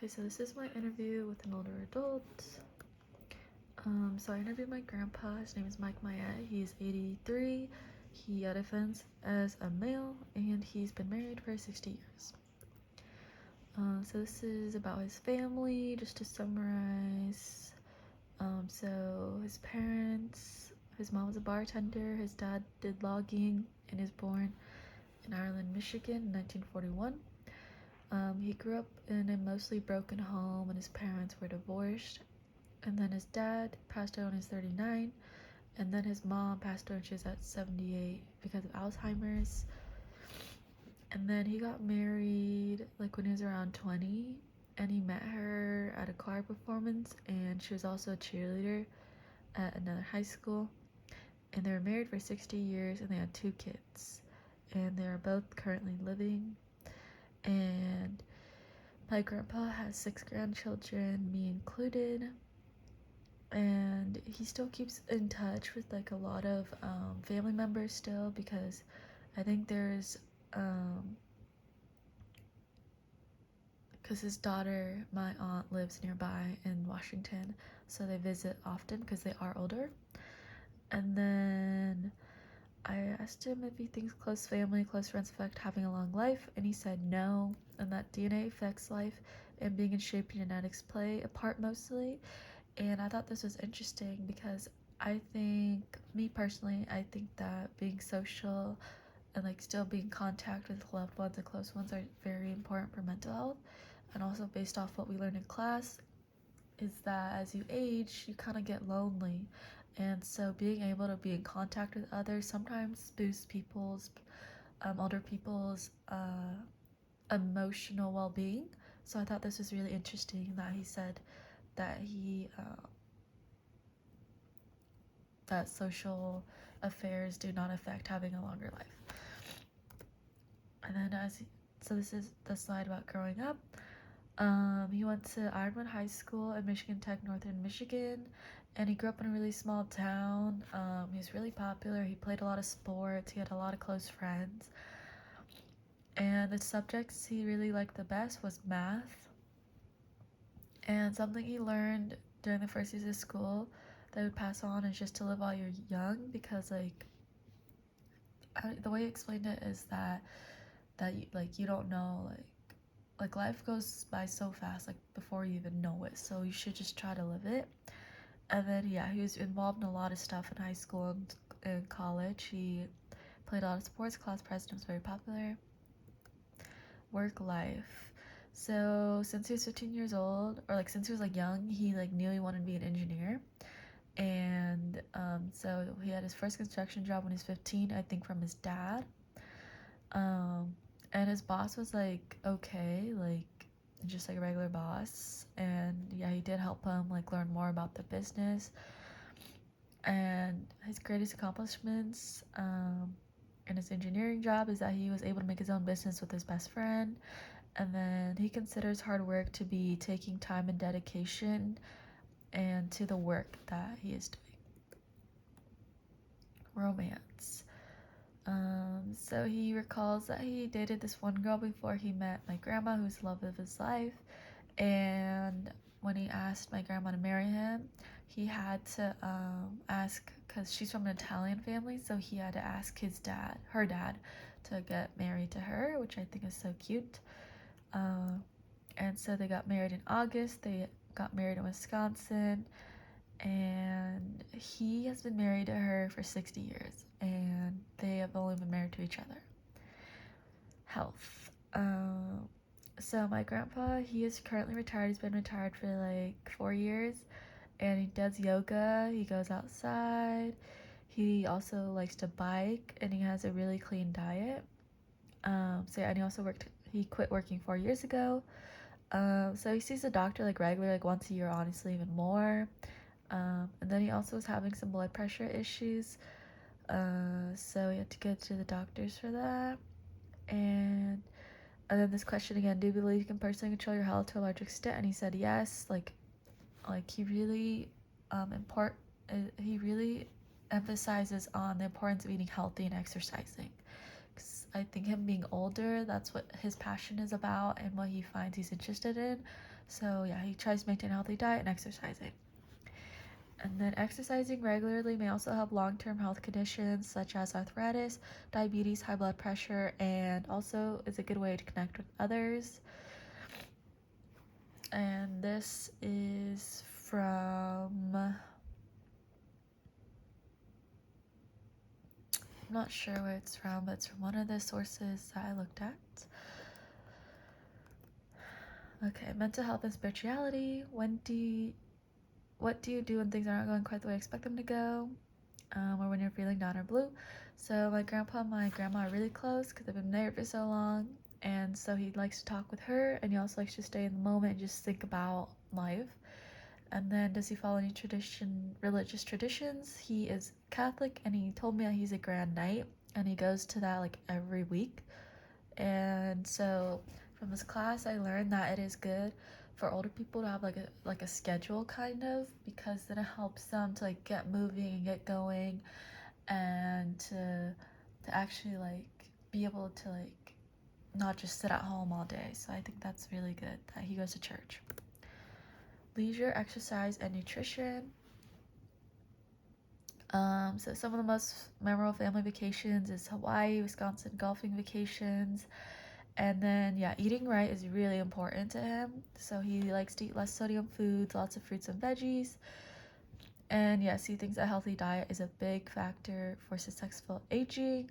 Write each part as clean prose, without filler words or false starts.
Okay, so this is my interview with an older adult. So I interviewed my grandpa. His name is Myette. He's 83. He identifies as a male, and he's been married for 60 years. So this is about his family, just to summarize. So his parents, his mom was a bartender, his dad did logging, and is born in Ireland, Michigan in 1941. He grew up in a mostly broken home, and his parents were divorced. And then his dad passed away when he was 39, and then his mom passed away when she was at 78 because of Alzheimer's. And then he got married like when he was around 20, and he met her at a choir performance, and she was also a cheerleader at another high school. And they were married for 60 years, and they had 2 kids, and they are both currently living. And my grandpa has 6 grandchildren, me included. And he still keeps in touch with like a lot of family members still, because I think there's because his daughter, my aunt, lives nearby in Washington, so they visit often because they are older. And then I asked him if he thinks close family, close friends affect having a long life, and he said no, and that DNA affects life, and being in shape, genetics play a part mostly. And I thought this was interesting because I think, me personally, I think that being social and like still being in contact with loved ones and close ones are very important for mental health. And also based off what we learned in class is that as you age, you kind of get lonely. And so being able to be in contact with others sometimes boosts older people's emotional well-being. So I thought this was really interesting that he said that that social affairs do not affect having a longer life. And then so this is the slide about growing up. He went to Ironwood High School at Michigan Tech, Northern Michigan, and he grew up in a really small town. He was really popular. He played a lot of sports. He had a lot of close friends. And the subjects he really liked the best was math. And something he learned during the first years of school that would pass on is just to live while you're young, because like the way he explained it is that you don't know, like life goes by so fast, like before you even know it, so you should just try to live it. And then yeah, he was involved in a lot of stuff in high school and in college. He played a lot of sports, class president, was very popular. Work life. So since he was 15 years old, or like since he was like young, he like knew he wanted to be an engineer. And so he had his first construction job when he was 15, I think, from his dad. And his boss was like okay, like just like a regular boss. And yeah, he did help him like learn more about the business. And his greatest accomplishments in his engineering job is that he was able to make his own business with his best friend. And then he considers hard work to be taking time and dedication and to the work that he is doing. Romance. So he recalls that he dated this one girl before he met my grandma, who's the love of his life. And when he asked my grandma to marry him, he had to ask, because she's from an Italian family, so he had to ask her dad, to get married to her, which I think is so cute. And so they got married in August. They got married in Wisconsin, and he has been married to her for 60 years, and they have only been married to each other. Health. So my grandpa, he is currently retired. He's been retired for like 4 years, and he does yoga. He goes outside. He also likes to bike, and he has a really clean diet. So yeah, and he quit working 4 years ago. So he sees a doctor like regularly, like once a year, honestly, even more. And then he also was having some blood pressure issues. So he had to go to the doctors for that. And then this question again: do you believe you can personally control your health to a large extent? And he said yes. Like he really he really emphasizes on the importance of eating healthy and exercising, likes. I think him being older, that's what his passion is about and what he finds he's interested in. So yeah, he tries to maintain a healthy diet and exercising. And then exercising regularly may also help long-term health conditions such as arthritis, diabetes, high blood pressure, and also is a good way to connect with others. And this is from, I'm not sure where it's from, but it's from one of the sources that I looked at. Okay, mental health and spirituality. What do you do when things aren't going quite the way you expect them to go? Or when you're feeling down or blue? So my grandpa and my grandma are really close because they've been married for so long. And so he likes to talk with her, and he also likes to stay in the moment and just think about life. And then does he follow any religious traditions? He is Catholic, and he told me that he's a grand knight, and he goes to that like every week. And so from this class, I learned that it is good for older people to have like a schedule kind of, because then it helps them to like get moving and get going, and to actually like be able to like not just sit at home all day. So I think that's really good that he goes to church. Leisure, exercise, and nutrition. So some of the most memorable family vacations is Hawaii, Wisconsin golfing vacations. And then yeah, eating right is really important to him. So he likes to eat less sodium foods, lots of fruits and veggies. And yes, he thinks a healthy diet is a big factor for successful aging.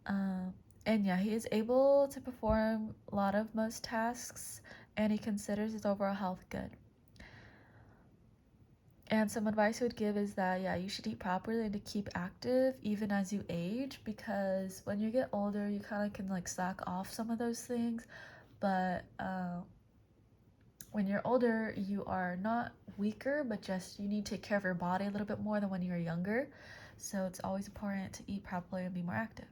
And yeah, he is able to perform a lot of most tasks, and he considers his overall health good. And some advice I would give is that, yeah, you should eat properly and to keep active even as you age, because when you get older, you kind of can like slack off some of those things. But when you're older, you are not weaker, but just you need to take care of your body a little bit more than when you were younger. So it's always important to eat properly and be more active.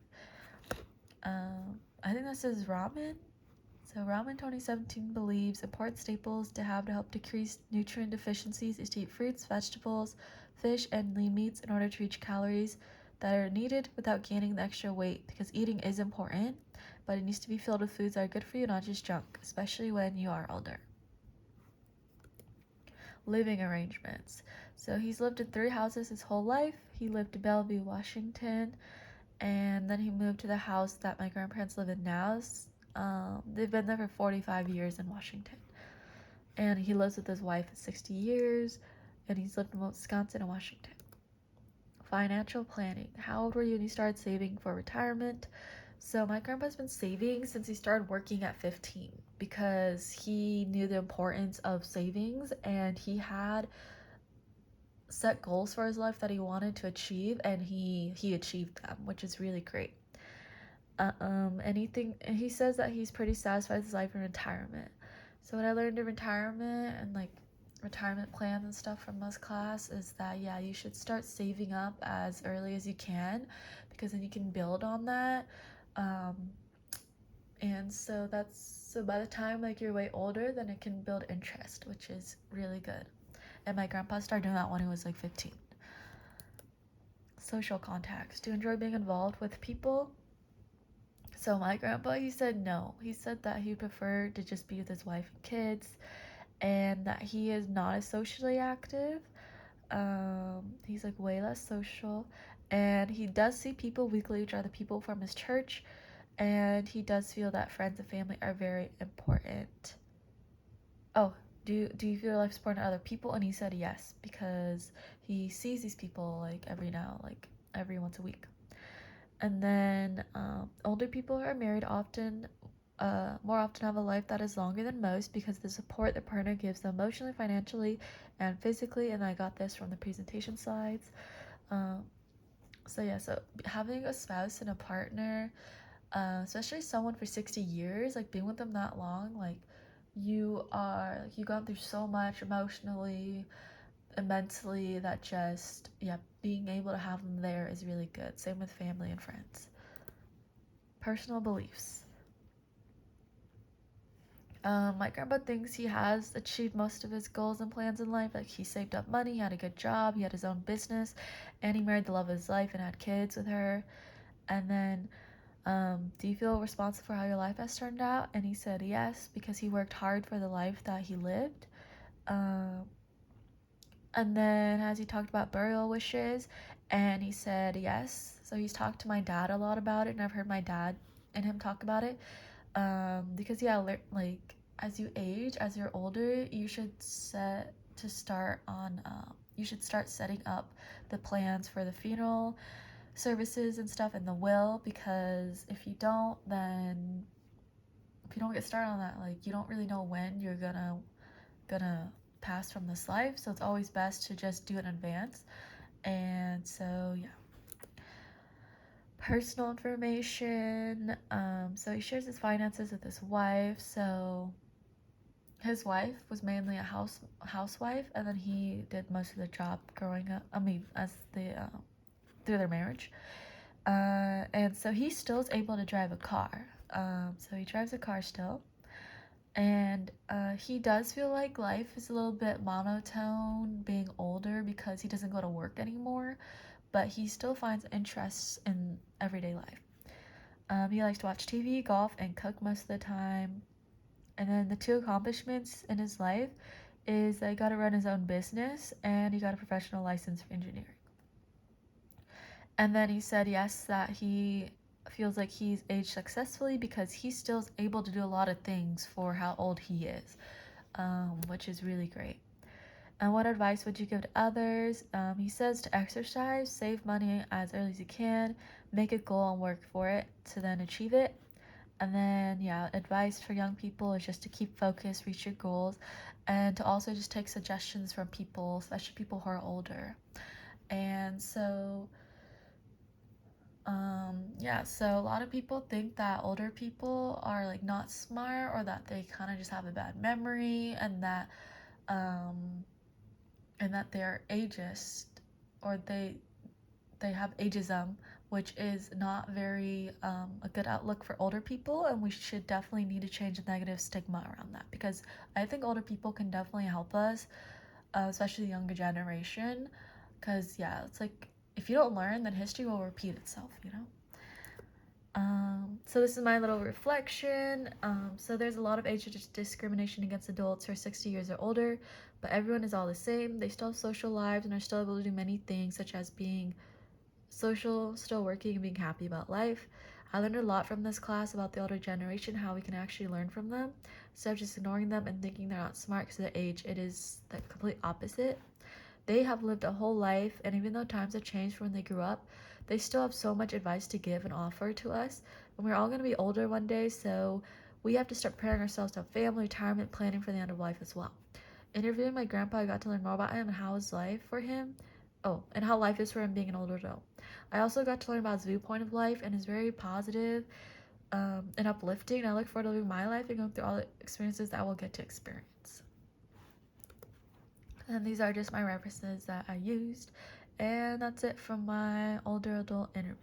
I think this is ramen. So Ramen 2017 believes important staples to have to help decrease nutrient deficiencies is to eat fruits, vegetables, fish, and lean meats in order to reach calories that are needed without gaining the extra weight, because eating is important, but it needs to be filled with foods that are good for you, not just junk, especially when you are older. Living arrangements. So he's lived in 3 houses his whole life. He lived in Bellevue, Washington, and then he moved to the house that my grandparents live in now. They've been there for 45 years in Washington. And he lives with his wife for 60 years, and he's lived in Wisconsin and Washington. Financial planning. How old were you when you started saving for retirement? So my grandpa's been saving since he started working at 15, because he knew the importance of savings, and he had set goals for his life that he wanted to achieve, and he achieved them, which is really great. And he says that he's pretty satisfied with his life in retirement. So what I learned in retirement and like retirement plans and stuff from this class is that, yeah, you should start saving up as early as you can, because then you can build on that. And so by the time like you're way older, then it can build interest, which is really good. And my grandpa started doing that when he was like 15. Social contacts. Do you enjoy being involved with people? So my grandpa, he said no. He said that he preferred to just be with his wife and kids, and that he is not as socially active. He's like way less social, and he does see people weekly, which are the people from his church, and he does feel that friends and family are very important. Oh, do you feel life's important to other people? And he said yes, because he sees these people like every once a week. And then older people who are married more often have a life that is longer than most, because the support their partner gives them emotionally, financially, and physically. And I got this from the presentation slides. So having a spouse and a partner, especially someone for 60 years, like being with them that long, like you've gone through so much emotionally and mentally, that just, yeah, being able to have them there is really good. Same with family and friends. Personal beliefs. My grandpa thinks he has achieved most of his goals and plans in life. Like, he saved up money, he had a good job, he had his own business, and he married the love of his life and had kids with her. And then Do you feel responsible for how your life has turned out? And he said yes, because he worked hard for the life that he lived. And then as he talked about burial wishes, and he said yes. So he's talked to my dad a lot about it, and I've heard my dad and him talk about it. Because yeah, like as you age, as you're older, you should you should start setting up the plans for the funeral services and stuff and the will, because if you don't, then if you don't get started on that, like you don't really know when you're gonna pass from this life. So it's always best to just do it in advance. And so yeah, personal information. So he shares his finances with his wife. So his wife was mainly a housewife, and then he did most of the job growing up. I mean, as the through their marriage. And so he still is able to drive a car. So he drives a car still. And he does feel like life is a little bit monotone being older because he doesn't go to work anymore, but he still finds interests in everyday life. He likes to watch TV, golf, and cook most of the time. And then the two accomplishments in his life is that he got to run his own business and he got a professional license for engineering. And then he said yes, that he feels like he's aged successfully because he still is able to do a lot of things for how old he is, which is really great. And what advice would you give to others? He says to exercise, save money as early as you can, make a goal and work for it to then achieve it. And then, yeah, advice for young people is just to keep focused, reach your goals, and to also just take suggestions from people, especially people who are older. And so, yeah, so a lot of people think that older people are like not smart, or that they kind of just have a bad memory, um, and that they're ageist, or they have ageism, which is not very a good outlook for older people, and we should definitely need to change the negative stigma around that, because I think older people can definitely help us, especially the younger generation, because yeah, it's like if you don't learn, then history will repeat itself, you know. So this is my little reflection. So there's a lot of age discrimination against adults who are 60 years or older, but everyone is all the same. They still have social lives and are still able to do many things, such as being social, still working, and being happy about life. I learned a lot from this class about the older generation, how we can actually learn from them, instead of just ignoring them and thinking they're not smart because of their age. It is the complete opposite. They have lived a whole life, and even though times have changed from when they grew up, they still have so much advice to give and offer to us. And we're all going to be older one day, so we have to start preparing ourselves to have family, retirement, planning for the end of life as well. Interviewing my grandpa, I got to learn more about him and how his life for him. Oh, and how life is for him being an older adult. I also got to learn about his viewpoint of life, and is very positive, and uplifting. And I look forward to living my life and going through all the experiences that I will get to experience. And these are just my references that I used. And that's it from my older adult interview.